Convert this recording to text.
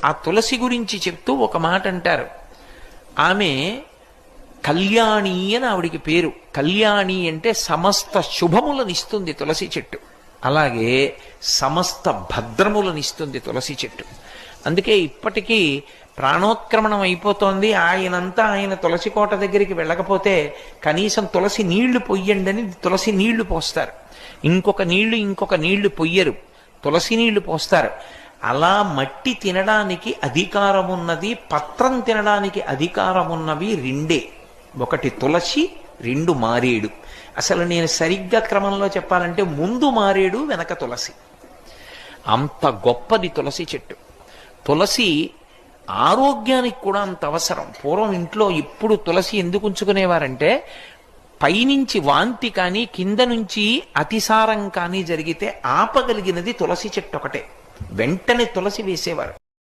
ఆ తులసి గురించి చెప్తూ ఒక మాట అంటారు. ఆమె కళ్యాణి అని ఆవిడికి పేరు. కళ్యాణి అంటే సమస్త శుభములనిస్తుంది తులసి చెట్టు. అలాగే సమస్త భద్రములనిస్తుంది తులసి చెట్టు. అందుకే ఇప్పటికీ ప్రాణోత్క్రమణం అయిపోతోంది, ఆయనంతా ఆయన తులసి కోట దగ్గరికి వెళ్ళకపోతే కనీసం తులసి నీళ్లు పొయ్యండి అని తులసి నీళ్లు పోస్తారు. ఇంకొక నీళ్లు పొయ్యరు, తులసి నీళ్లు పోస్తారు. అలా మట్టి తినడానికి అధికారం ఉన్నది, పత్రం తినడానికి అధికారం ఉన్నవి రెండే. ఒకటి తులసి, రెండు మారేడు. అసలు నేను సరిగ్గా క్రమంలో చెప్పాలంటే ముందు మారేడు, వెనక తులసి. అంత గొప్పది తులసి చెట్టు. తులసి ఆరోగ్యానికి కూడా అంత అవసరం. పూర్వం ఇంట్లో ఇప్పుడు తులసి ఎందుకు ఉంచుకునేవారంటే, పైనుంచి వాంతి కానీ కింద నుంచి అతిసారం కానీ జరిగితే ఆపగలిగినది తులసి చెట్టు ఒకటే. వెంటనే తులసి వేసేవారు.